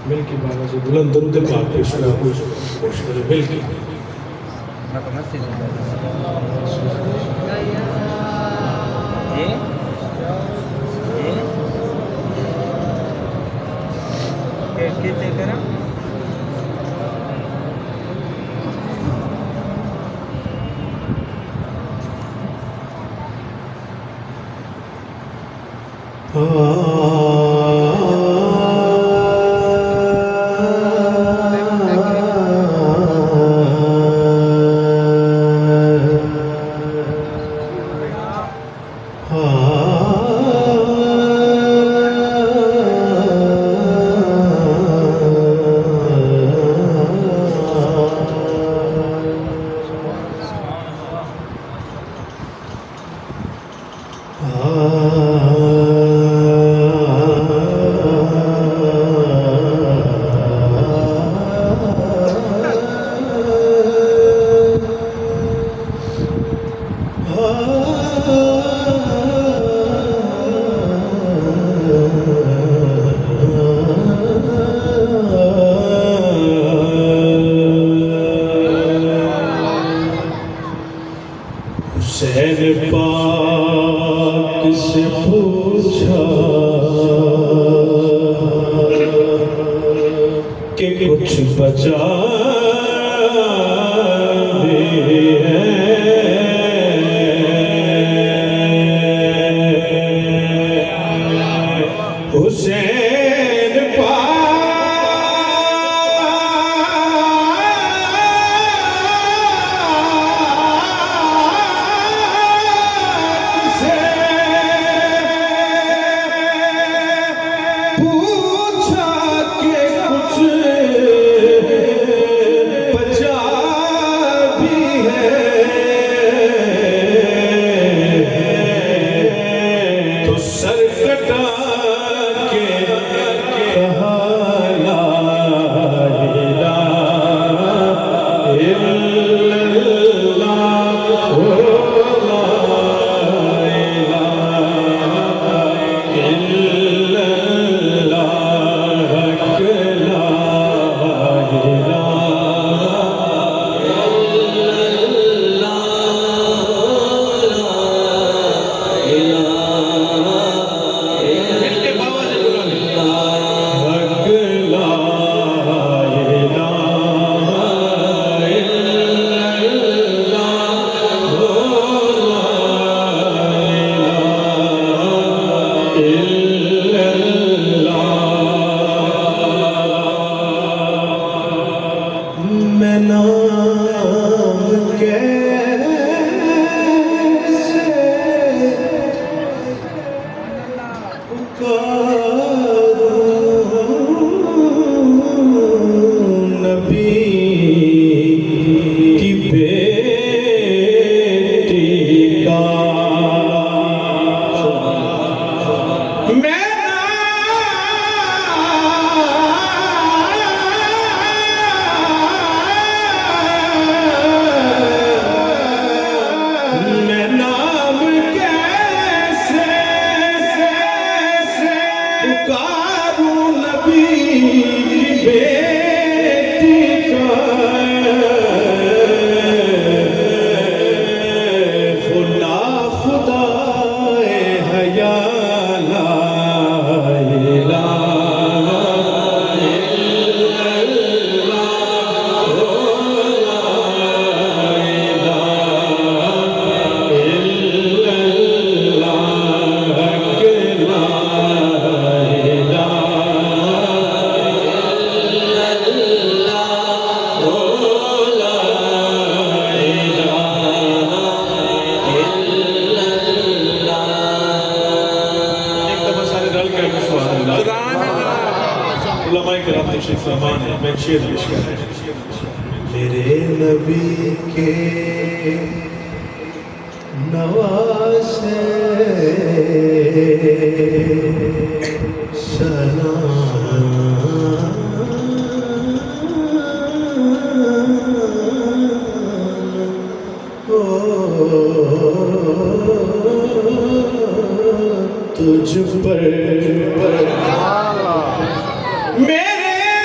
मिलके बाबा से बुलंद दरूद पाक पेश करें मिलके। हुसैन पाक से पूछा कि कुछ बचा भी है। हुसैन पाक से पूछा कि कुछ बचा भी है। तो सर कटा के कहा ला इलाहा इल्लल्लाह ला इलाहा इल्लल्लाह हक ला मैं नाम कैसे पुकारूं नबी की बेटी का। मैं नाम कैसे पुकारूं नबी की बेटी का। खुदा खुदाए हया ला इलाहा मेरे नबी के नवासे सलाम तुझ पर मेरे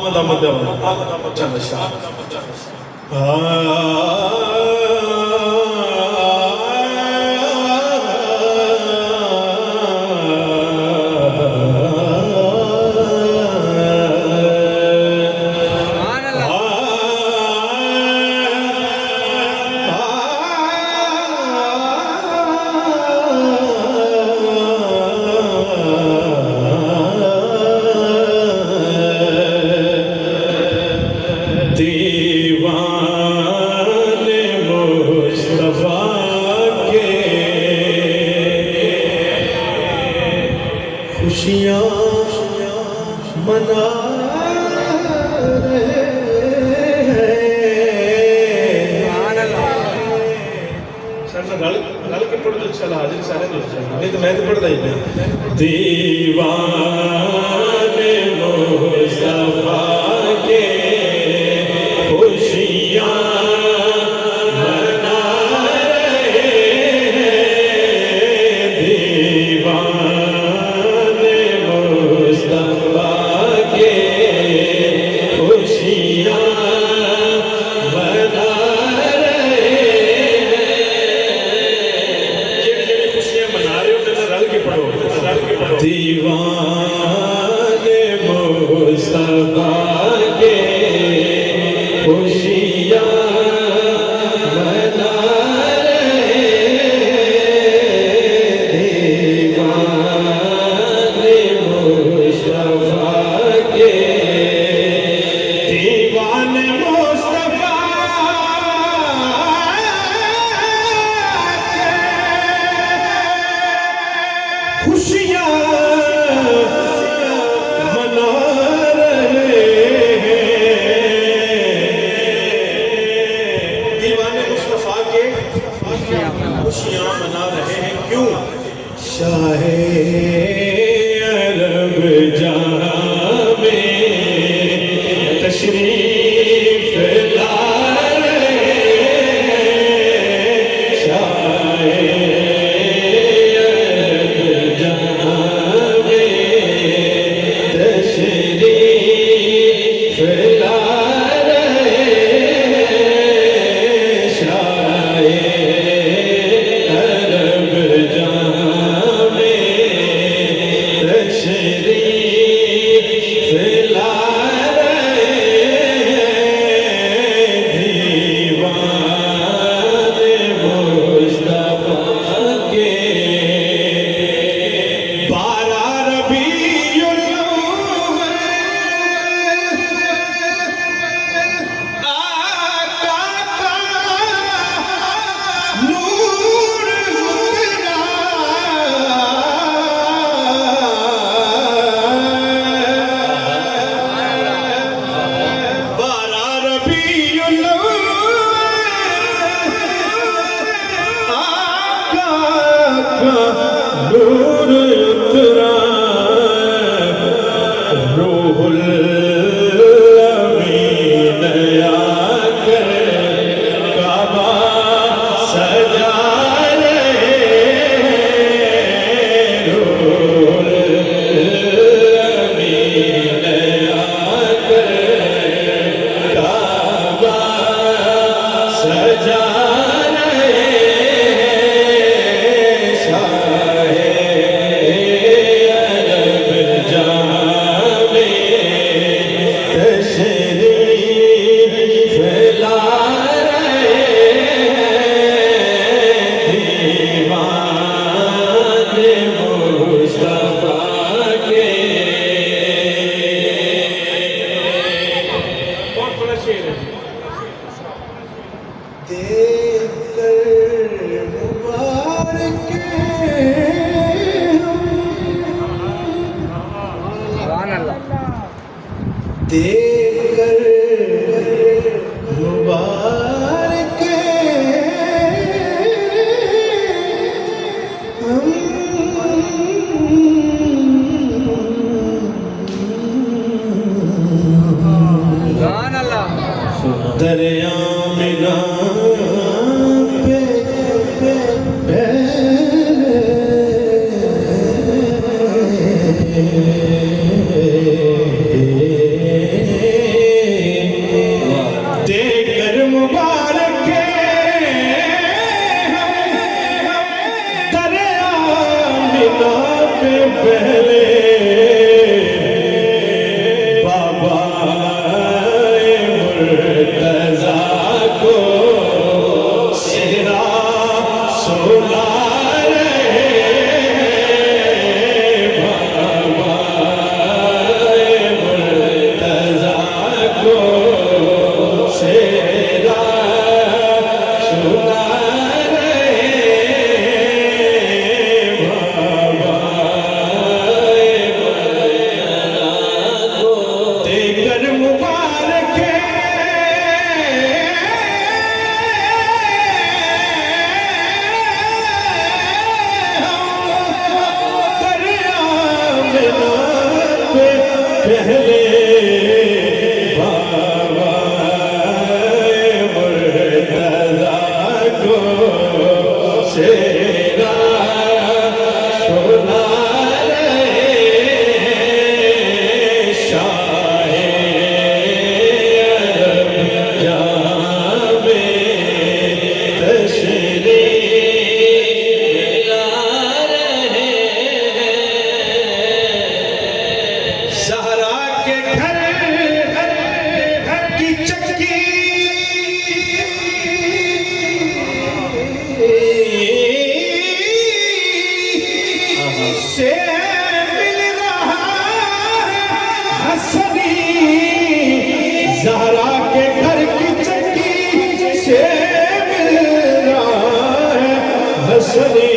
आमद आमद चल शाह खुशियाँ मना रहे रल के पढ़ दो चल हाजिर सारे नहीं तो मैं तो पढ़ता ही नहीं दीवाने मुस्तफा के खुशियाँ मना रहे हैं दीवाने मुस्तफा के खुशियाँ मना रहे दीवाने मुस्तफा के खुशियाँ मना रहे दीवाने मुस्तफा के दीवाने मुस्तफा के खुशियाँ खुशियाँ मना रहे हैं क्यों शाहे अरब जहाँ में तशरीफ ला रहे हैं शाहे अरब जहाँ में तशरीफ ला रहे हैं शाहे नूर उतरा रूहुल अमीन आकर काबा सजा रहे रूहुल अमीन आकर काबा सजा देखकर मुबारक दरिया मिला पे सजे